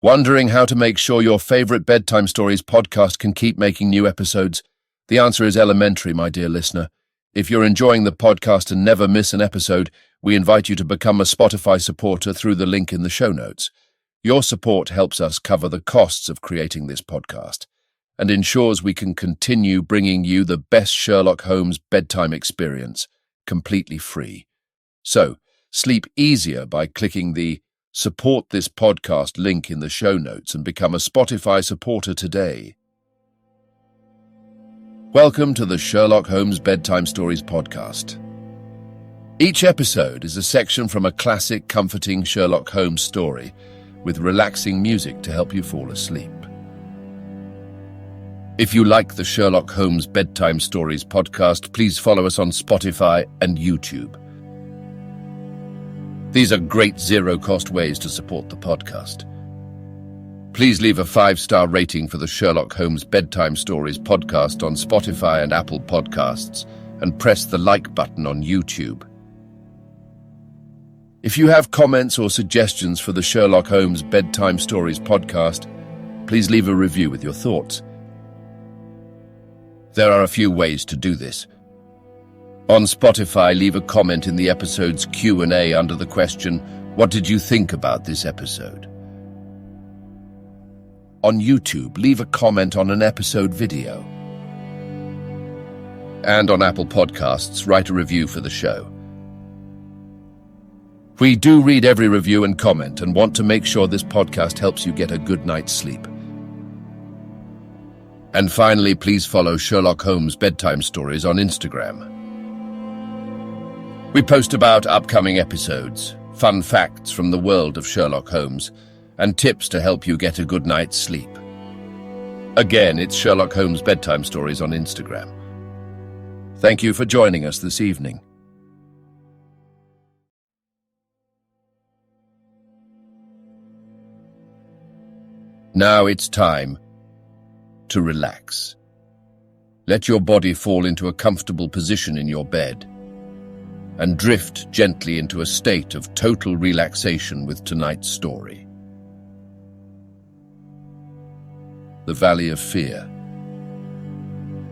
Wondering how to make sure your favorite bedtime stories podcast can keep making new episodes? The answer is elementary, my dear listener. If you're enjoying the podcast and never miss an episode, we invite you to become a Spotify supporter through the link in the show notes. Your support helps us cover the costs of creating this podcast and ensures we can continue bringing you the best Sherlock Holmes bedtime experience, completely free. So, sleep easier by clicking the Support this podcast link in the show notes and become a Spotify supporter today. Welcome to the Sherlock Holmes Bedtime Stories podcast. Each episode is a section from a classic, comforting Sherlock Holmes story with relaxing music to help you fall asleep. If you like the Sherlock Holmes Bedtime Stories podcast, please follow us on Spotify and YouTube. These are great zero-cost ways to support the podcast. Please leave a 5-star rating for the Sherlock Holmes Bedtime Stories podcast on Spotify and Apple Podcasts, and press the like button on YouTube. If you have comments or suggestions for the Sherlock Holmes Bedtime Stories podcast, please leave a review with your thoughts. There are a few ways to do this. On Spotify, leave a comment in the episode's Q&A under the question, "What did you think about this episode?" On YouTube, leave a comment on an episode video. And on Apple Podcasts, write a review for the show. We do read every review and comment and want to make sure this podcast helps you get a good night's sleep. And finally, please follow Sherlock Holmes Bedtime Stories on Instagram. We post about upcoming episodes, fun facts from the world of Sherlock Holmes, and tips to help you get a good night's sleep. Again, it's Sherlock Holmes Bedtime Stories on Instagram. Thank you for joining us this evening. Now it's time to relax. Let your body fall into a comfortable position in your bed and drift gently into a state of total relaxation with tonight's story. The Valley of Fear.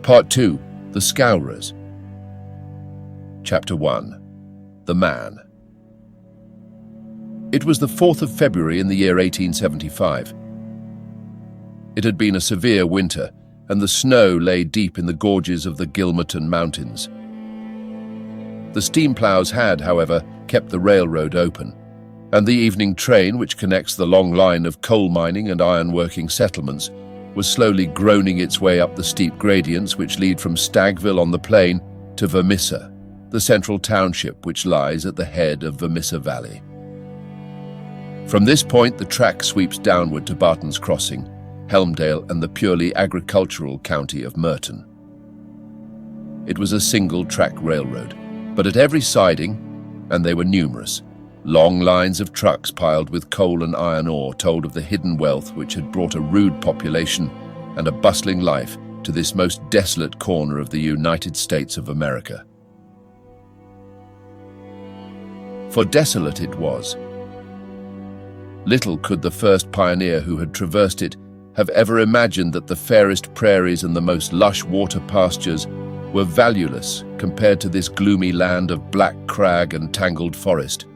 Part 2, The Scowrers. Chapter 1, The Man. It was the 4th of February in the year 1875. It had been a severe winter, and the snow lay deep in the gorges of the Gilmerton Mountains. The steam ploughs had, however, kept the railroad open, and the evening train, which connects the long line of coal mining and iron-working settlements, was slowly groaning its way up the steep gradients which lead from Stagville on the plain to Vermissa, the central township which lies at the head of Vermissa Valley. From this point, the track sweeps downward to Barton's Crossing, Helmdale, and the purely agricultural county of Merton. It was a single-track railroad, but at every siding, and they were numerous, long lines of trucks piled with coal and iron ore told of the hidden wealth which had brought a rude population and a bustling life to this most desolate corner of the United States of America. For desolate it was. Little could the first pioneer who had traversed it have ever imagined that the fairest prairies and the most lush water pastures were valueless compared to this gloomy land of black crag and tangled forest.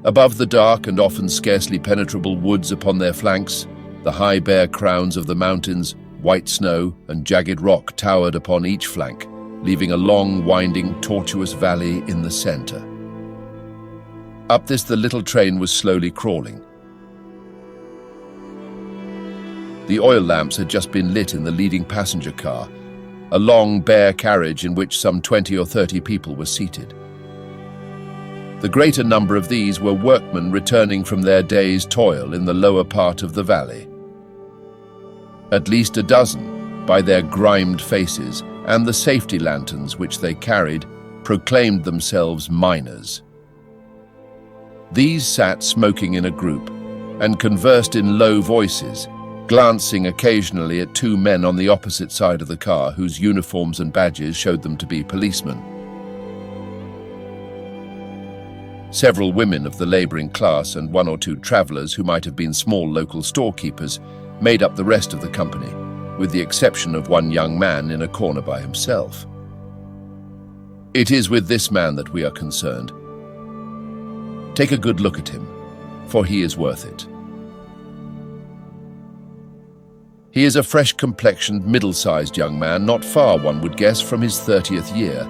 Above the dark and often scarcely penetrable woods upon their flanks, the high bare crowns of the mountains, white snow and jagged rock towered upon each flank, leaving a long, winding, tortuous valley in the center. Up this the little train was slowly crawling. The oil lamps had just been lit in the leading passenger car, a long, bare carriage in which some 20 or 30 people were seated. The greater number of these were workmen returning from their day's toil in the lower part of the valley. At least a dozen, by their grimed faces and the safety lanterns which they carried, proclaimed themselves miners. These sat smoking in a group and conversed in low voices, glancing occasionally at two men on the opposite side of the car whose uniforms and badges showed them to be policemen. Several women of the labouring class and one or two travellers who might have been small local storekeepers made up the rest of the company, with the exception of one young man in a corner by himself. It is with this man that we are concerned. Take a good look at him, for he is worth it. He is a fresh-complexioned, middle-sized young man, not far, one would guess, from his 30th year.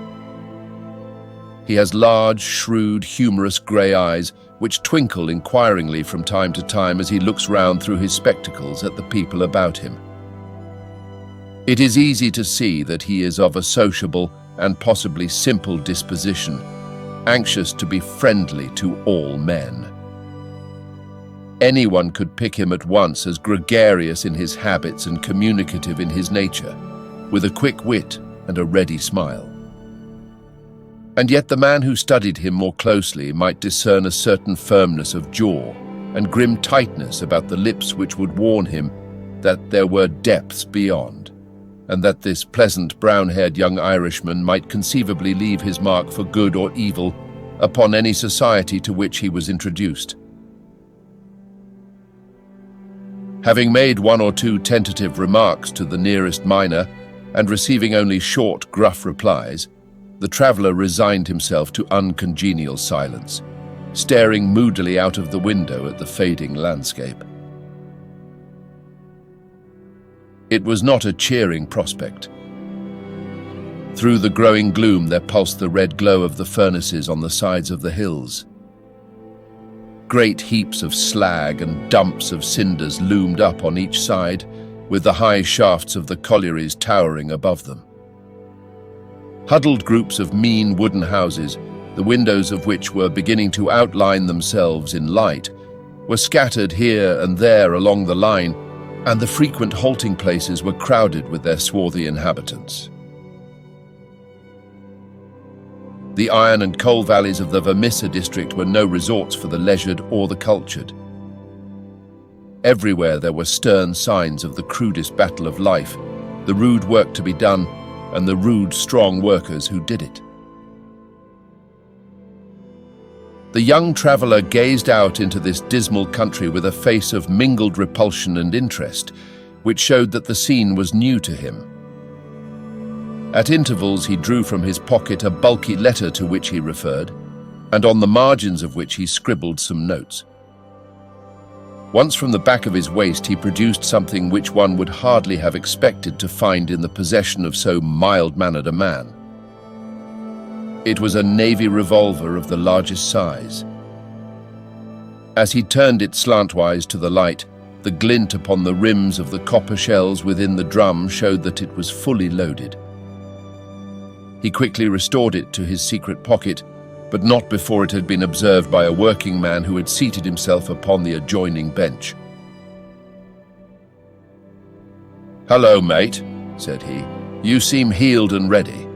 He has large, shrewd, humorous grey eyes, which twinkle inquiringly from time to time as he looks round through his spectacles at the people about him. It is easy to see that he is of a sociable and possibly simple disposition, anxious to be friendly to all men. Anyone could pick him at once as gregarious in his habits and communicative in his nature, with a quick wit and a ready smile. And yet the man who studied him more closely might discern a certain firmness of jaw and grim tightness about the lips which would warn him that there were depths beyond, and that this pleasant brown-haired young Irishman might conceivably leave his mark for good or evil upon any society to which he was introduced. Having made one or two tentative remarks to the nearest miner and receiving only short, gruff replies, the traveller resigned himself to uncongenial silence, staring moodily out of the window at the fading landscape. It was not a cheering prospect. Through the growing gloom there pulsed the red glow of the furnaces on the sides of the hills. Great heaps of slag and dumps of cinders loomed up on each side, with the high shafts of the collieries towering above them. Huddled groups of mean wooden houses, the windows of which were beginning to outline themselves in light, were scattered here and there along the line, and the frequent halting places were crowded with their swarthy inhabitants. The iron and coal valleys of the Vermissa district were no resorts for the leisured or the cultured. Everywhere there were stern signs of the crudest battle of life, the rude work to be done, and the rude, strong workers who did it. The young traveller gazed out into this dismal country with a face of mingled repulsion and interest, which showed that the scene was new to him. At intervals he drew from his pocket a bulky letter to which he referred, and on the margins of which he scribbled some notes. Once from the back of his waist he produced something which one would hardly have expected to find in the possession of so mild-mannered a man. It was a navy revolver of the largest size. As he turned it slantwise to the light, the glint upon the rims of the copper shells within the drum showed that it was fully loaded. He quickly restored it to his secret pocket, but not before it had been observed by a working man who had seated himself upon the adjoining bench. "Hello, mate," said he. "You seem healed and ready."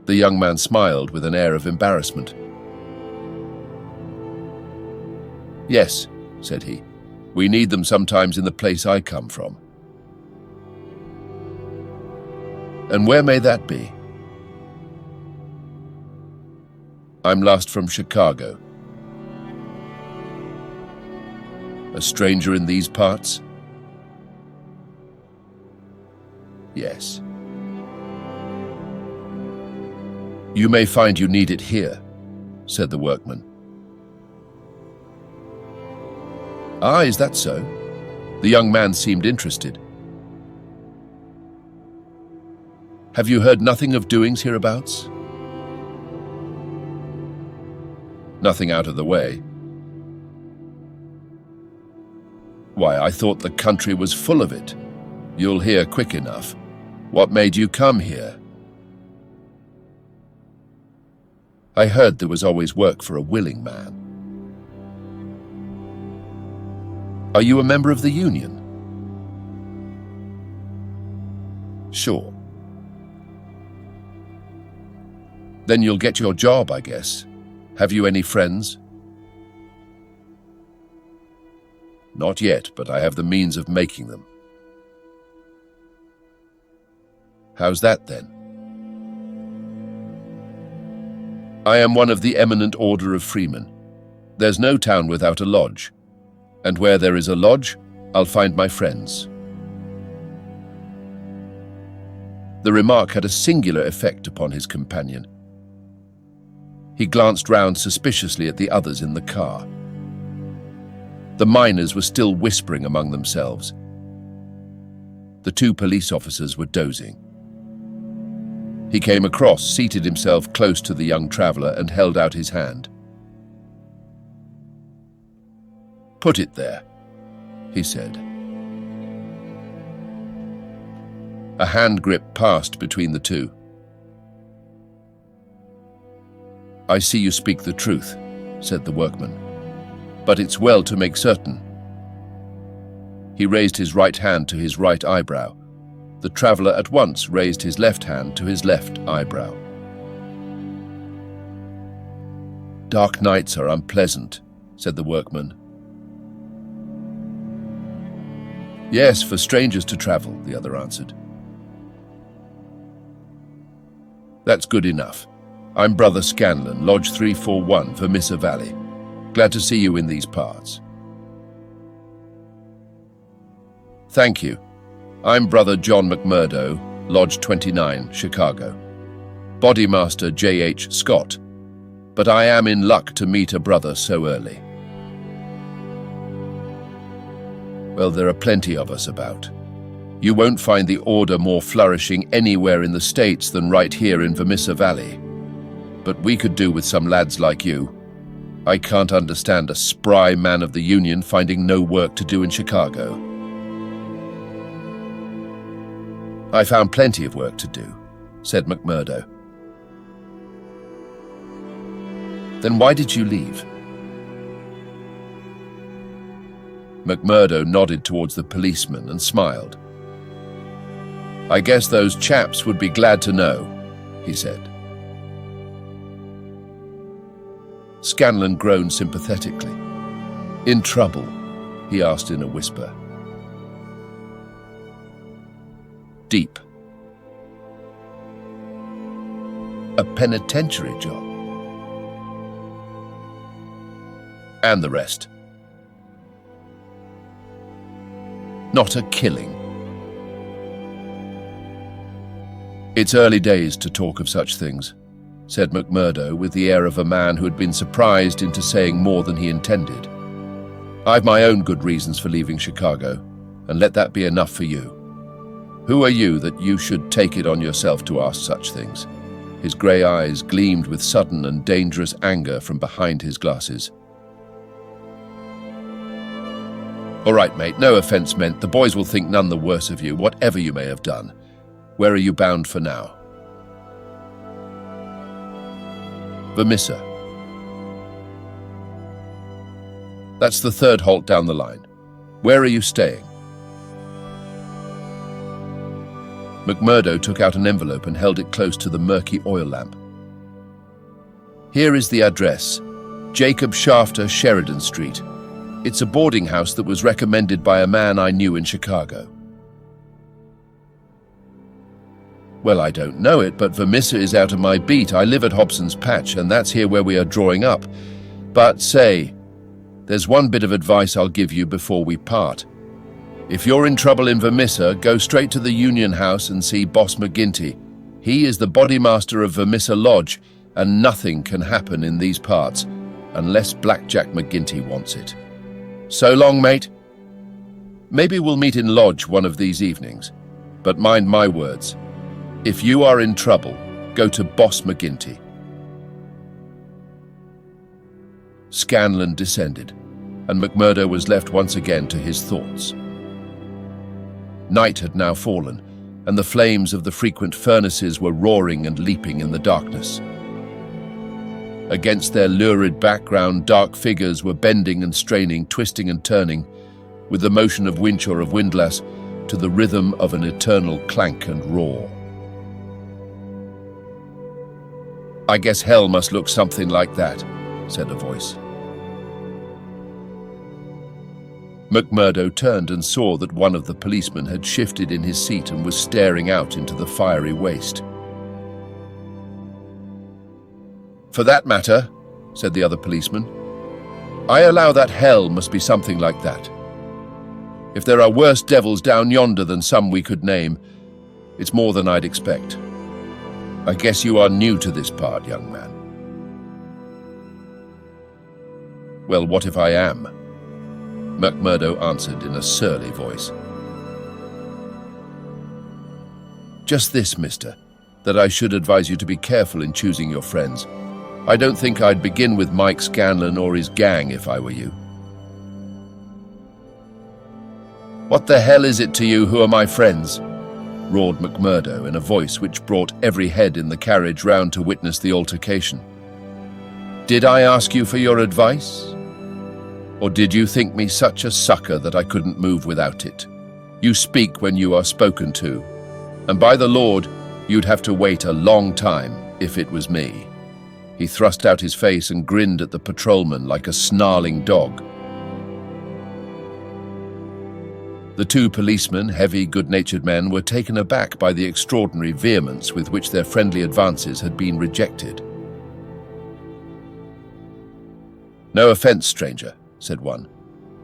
The young man smiled with an air of embarrassment. "Yes," said he. "We need them sometimes in the place I come from." "And where may that be?" "I'm last from Chicago." "A stranger in these parts?" "Yes." "You may find you need it here," said the workman. "Ah, is that so?" The young man seemed interested. "Have you heard nothing of doings hereabouts?" "Nothing out of the way." "Why, I thought the country was full of it. You'll hear quick enough. What made you come here?" "I heard there was always work for a willing man." "Are you a member of the union?" "Sure." "Then you'll get your job, I guess. Have you any friends?" "Not yet, but I have the means of making them." "How's that, then?" I am one of the eminent order of freemen. There's no town without a lodge, and where there is a lodge, I'll find my friends. The remark had a singular effect upon his companion. He glanced round suspiciously at the others in the car. The miners were still whispering among themselves. The two police officers were dozing. He came across, seated himself close to the young traveller, and held out his hand. "Put it there," he said. A hand grip passed between the two. "I see you speak the truth," said the workman, "but it's well to make certain." He raised his right hand to his right eyebrow. The traveller at once raised his left hand to his left eyebrow. "Dark nights are unpleasant," said the workman. "Yes, for strangers to travel," the other answered. "That's good enough. I'm Brother Scanlon, Lodge 341, Vermissa Valley. Glad to see you in these parts." "Thank you. I'm Brother John McMurdo, Lodge 29, Chicago. Bodymaster J.H. Scott, but I am in luck to meet a brother so early." "Well, there are plenty of us about. You won't find the order more flourishing anywhere in the States than right here in Vermissa Valley. But we could do with some lads like you. I can't understand a spry man of the Union finding no work to do in Chicago." "I found plenty of work to do," said McMurdo. "Then why did you leave?" McMurdo nodded towards the policeman and smiled. "I guess those chaps would be glad to know," he said. Scanlon groaned sympathetically. "In trouble?" he asked in a whisper. "Deep." "A penitentiary job?" "And the rest." "Not a killing?" "It's early days to talk of such things," said McMurdo with the air of a man who had been surprised into saying more than he intended. "I've my own good reasons for leaving Chicago, and let that be enough for you. Who are you that you should take it on yourself to ask such things?" His grey eyes gleamed with sudden and dangerous anger from behind his glasses. "All right, mate, no offence meant. The boys will think none the worse of you, whatever you may have done. Where are you bound for now?" "Vermissa." "That's the third halt down the line. Where are you staying?" McMurdo took out an envelope and held it close to the murky oil lamp. "Here is the address, Jacob Shafter, Sheridan Street. It's a boarding house that was recommended by a man I knew in Chicago." "Well, I don't know it, but Vermissa is out of my beat. I live at Hobson's Patch, and that's here where we are drawing up. But say, there's one bit of advice I'll give you before we part. If you're in trouble in Vermissa, go straight to the Union House and see Boss McGinty. He is the bodymaster of Vermissa Lodge, and nothing can happen in these parts unless Black Jack McGinty wants it. So long, mate. Maybe we'll meet in Lodge one of these evenings, but mind my words. If you are in trouble, go to Boss McGinty." Scanlon descended, and McMurdo was left once again to his thoughts. Night had now fallen, and the flames of the frequent furnaces were roaring and leaping in the darkness. Against their lurid background, dark figures were bending and straining, twisting and turning, with the motion of winch or of windlass, to the rhythm of an eternal clank and roar. "I guess hell must look something like that," said a voice. McMurdo turned and saw that one of the policemen had shifted in his seat and was staring out into the fiery waste. For that matter, said the other policeman, I allow that hell must be something like that. If there are worse devils down yonder than some we could name, it's more than I'd expect. I guess you are new to this part, young man. Well, what if I am? McMurdo answered in a surly voice. Just this, mister, that I should advise you to be careful in choosing your friends. I don't think I'd begin with Mike Scanlon or his gang if I were you. What the hell is it to you who are my friends? Roared McMurdo in a voice which brought every head in the carriage round to witness the altercation. Did I ask you for your advice? Or did you think me such a sucker that I couldn't move without it? You speak when you are spoken to, and by the Lord, you'd have to wait a long time if it was me. He thrust out his face and grinned at the patrolman like a snarling dog. The two policemen, heavy, good-natured men, were taken aback by the extraordinary vehemence with which their friendly advances had been rejected. No offense, stranger, said one.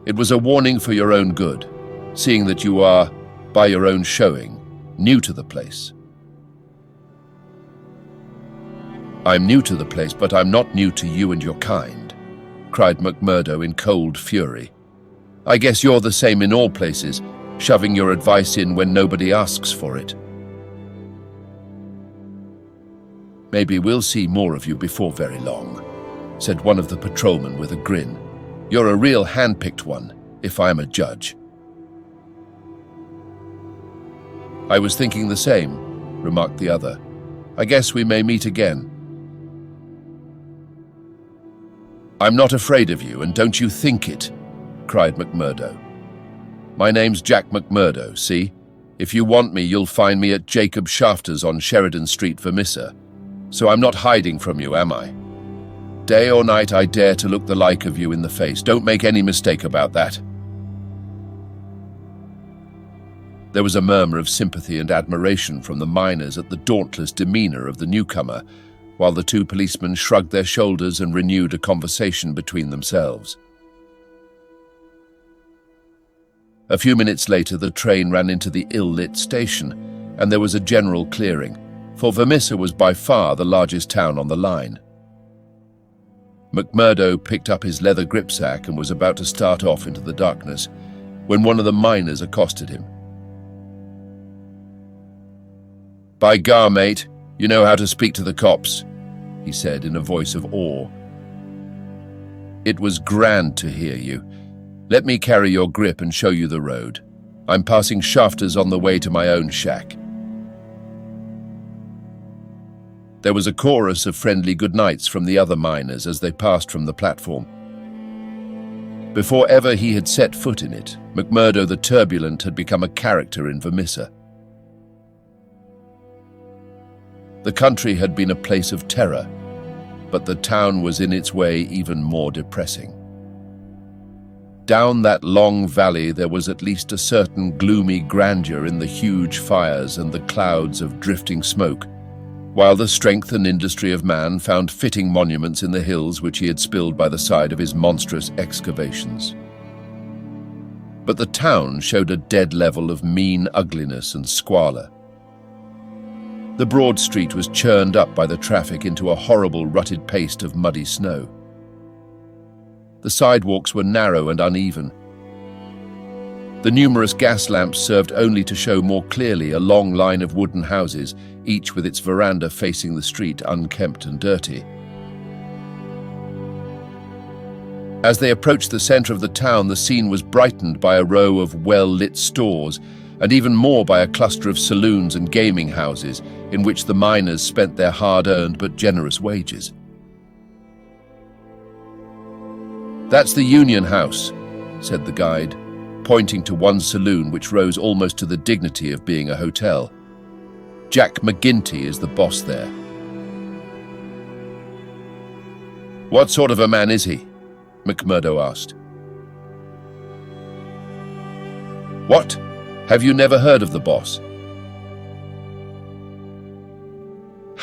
It was a warning for your own good, seeing that you are, by your own showing, new to the place. I'm new to the place, but I'm not new to you and your kind, cried McMurdo in cold fury. I guess you're the same in all places, shoving your advice in when nobody asks for it. Maybe we'll see more of you before very long, said one of the patrolmen with a grin. You're a real hand-picked one, if I'm a judge. I was thinking the same, remarked the other. I guess we may meet again. I'm not afraid of you, and don't you think it, cried McMurdo. My name's Jack McMurdo, see? If you want me, you'll find me at Jacob Shafter's on Sheridan Street, Vermissa. So I'm not hiding from you, am I? Day or night, I dare to look the like of you in the face. Don't make any mistake about that. There was a murmur of sympathy and admiration from the miners at the dauntless demeanor of the newcomer, while the two policemen shrugged their shoulders and renewed a conversation between themselves. A few minutes later, the train ran into the ill-lit station, and there was a general clearing, for Vermissa was by far the largest town on the line. McMurdo picked up his leather gripsack and was about to start off into the darkness, when one of the miners accosted him. By gar, mate, you know how to speak to the cops, he said in a voice of awe. It was grand to hear you. Let me carry your grip and show you the road. I'm passing Shafters on the way to my own shack. There was a chorus of friendly goodnights from the other miners as they passed from the platform. Before ever he had set foot in it, McMurdo the Turbulent had become a character in Vermissa. The country had been a place of terror, but the town was in its way even more depressing. Down that long valley there was at least a certain gloomy grandeur in the huge fires and the clouds of drifting smoke, while the strength and industry of man found fitting monuments in the hills which he had spilled by the side of his monstrous excavations. But the town showed a dead level of mean ugliness and squalor. The broad street was churned up by the traffic into a horrible rutted paste of muddy snow. The sidewalks were narrow and uneven. The numerous gas lamps served only to show more clearly a long line of wooden houses, each with its veranda facing the street, unkempt and dirty. As they approached the center of the town, the scene was brightened by a row of well-lit stores, and even more by a cluster of saloons and gaming houses in which the miners spent their hard-earned but generous wages. That's the Union House, said the guide, pointing to one saloon which rose almost to the dignity of being a hotel. Jack McGinty is the boss there. What sort of a man is he? McMurdo asked. What? Have you never heard of the boss?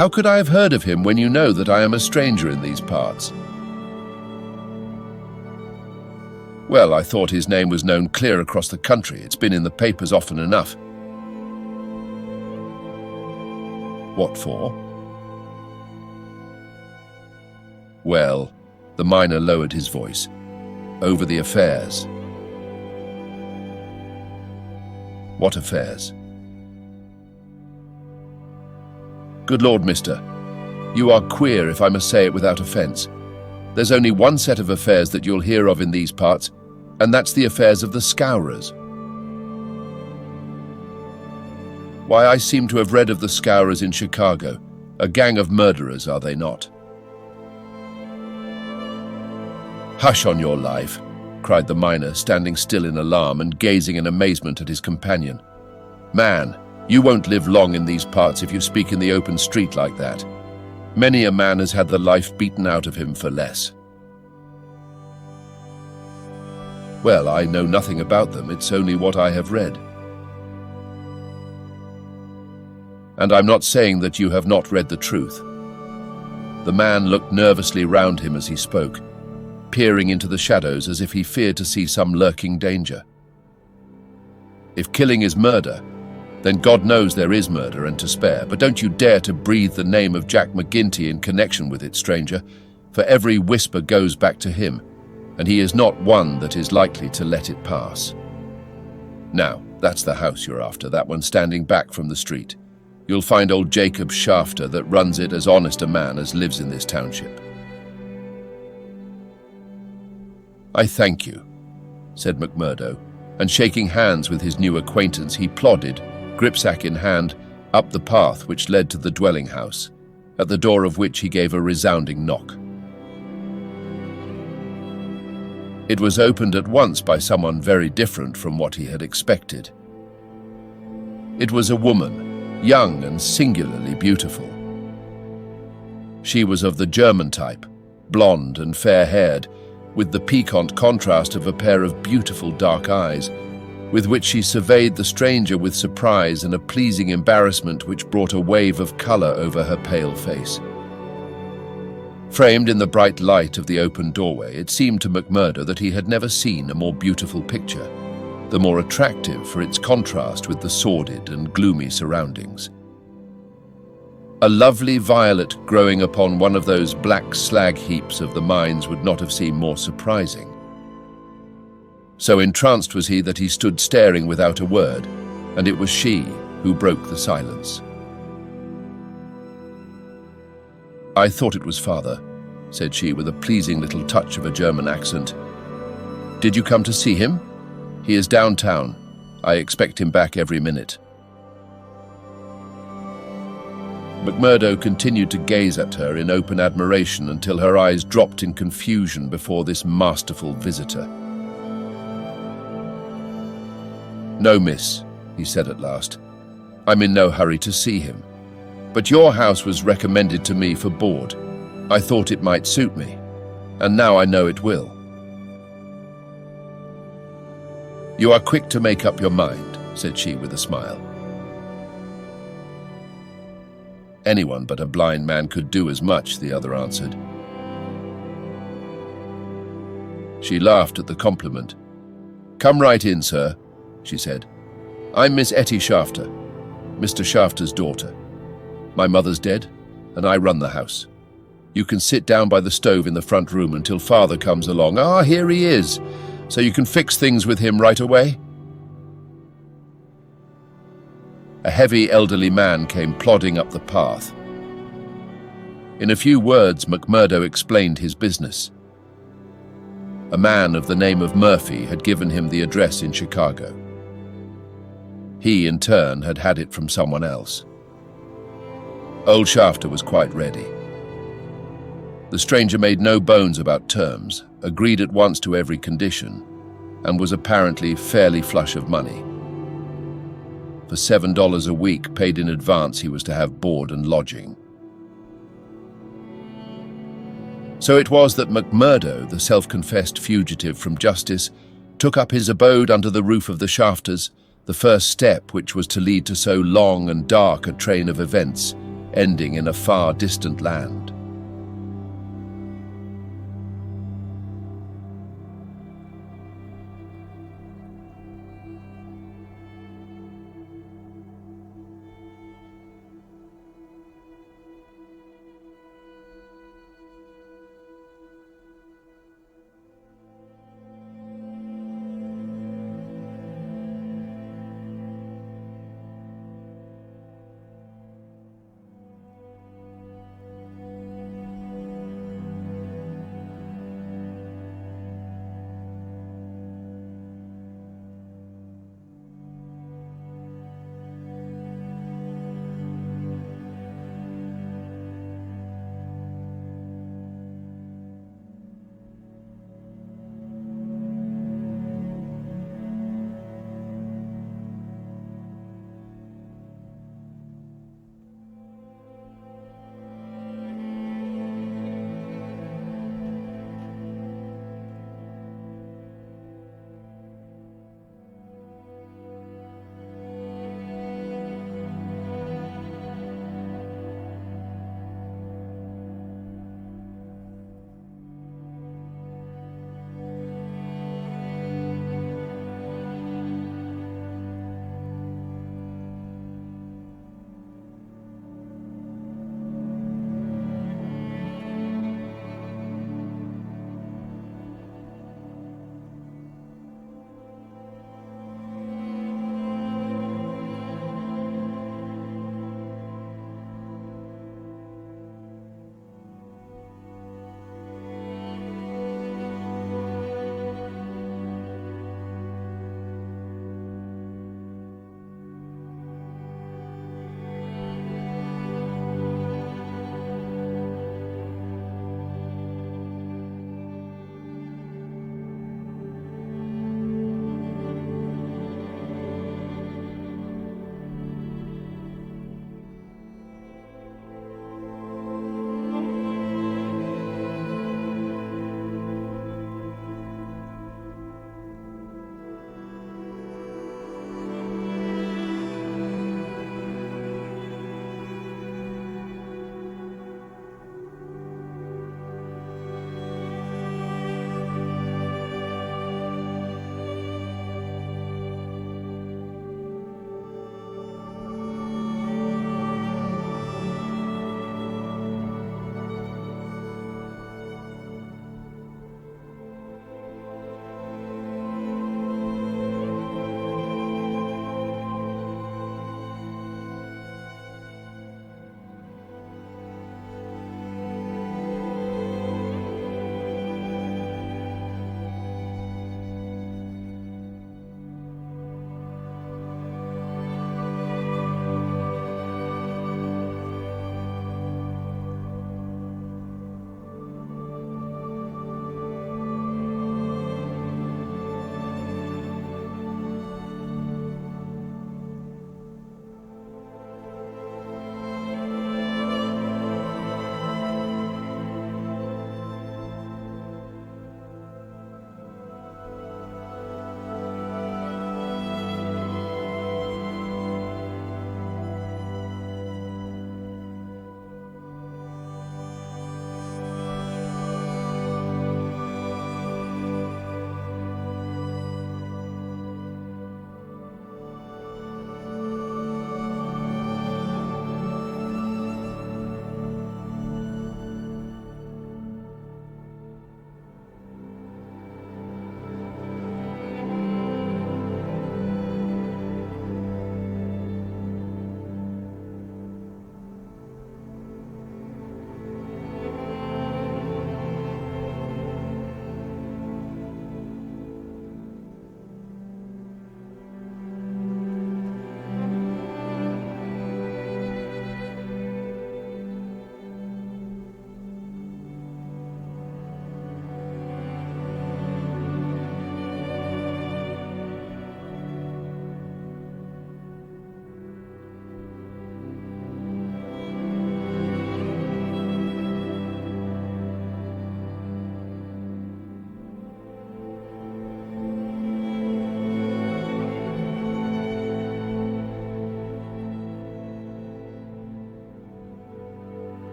How could I have heard of him when you know that I am a stranger in these parts? Well, I thought his name was known clear across the country. It's been in the papers often enough. What for? Well, the miner lowered his voice. Over the affairs. What affairs? Good Lord, mister. You are queer, if I must say it without offence. There's only one set of affairs that you'll hear of in these parts, and that's the affairs of the Scourers. Why, I seem to have read of the Scourers in Chicago. A gang of murderers, are they not? Hush on your life, cried the miner, standing still in alarm and gazing in amazement at his companion. Man, you won't live long in these parts if you speak in the open street like that. Many a man has had the life beaten out of him for less. Well, I know nothing about them, it's only what I have read. And I'm not saying that you have not read the truth. The man looked nervously round him as he spoke, peering into the shadows as if he feared to see some lurking danger. If killing is murder, then God knows there is murder and to spare, but don't you dare to breathe the name of Jack McGinty in connection with it, stranger, for every whisper goes back to him, and he is not one that is likely to let it pass. Now, that's the house you're after, that one standing back from the street. You'll find old Jacob Shafter that runs it as honest a man as lives in this township. I thank you, said McMurdo, and shaking hands with his new acquaintance, he plodded, gripsack in hand, up the path which led to the dwelling house, at the door of which he gave a resounding knock. It was opened at once by someone very different from what he had expected. It was a woman, young and singularly beautiful. She was of the German type, blonde and fair-haired, with the piquant contrast of a pair of beautiful dark eyes, with which she surveyed the stranger with surprise and a pleasing embarrassment which brought a wave of colour over her pale face. Framed in the bright light of the open doorway, it seemed to McMurdo that he had never seen a more beautiful picture, the more attractive for its contrast with the sordid and gloomy surroundings. A lovely violet growing upon one of those black slag heaps of the mines would not have seemed more surprising. So entranced was he that he stood staring without a word, and it was she who broke the silence. I thought it was father, said she with a pleasing little touch of a German accent. Did you come to see him? He is downtown. I expect him back every minute. McMurdo continued to gaze at her in open admiration until her eyes dropped in confusion before this masterful visitor. No, miss, he said at last. I'm in no hurry to see him. But your house was recommended to me for board. I thought it might suit me, and now I know it will. You are quick to make up your mind, said she with a smile. Anyone but a blind man could do as much, the other answered. She laughed at the compliment. Come right in, sir, she said. I'm Miss Etty Shafter, Mr. Shafter's daughter. My mother's dead, and I run the house. You can sit down by the stove in the front room until father comes along. Ah, here he is. So you can fix things with him right away? A heavy elderly man came plodding up the path. In a few words, McMurdo explained his business. A man of the name of Murphy had given him the address in Chicago. He, in turn, had had it from someone else. Old Shafter was quite ready. The stranger made no bones about terms, agreed at once to every condition, and was apparently fairly flush of money. For $7 a week paid in advance, he was to have board and lodging. So it was that McMurdo, the self-confessed fugitive from justice, took up his abode under the roof of the Shafters, the first step which was to lead to so long and dark a train of events, ending in a far distant land.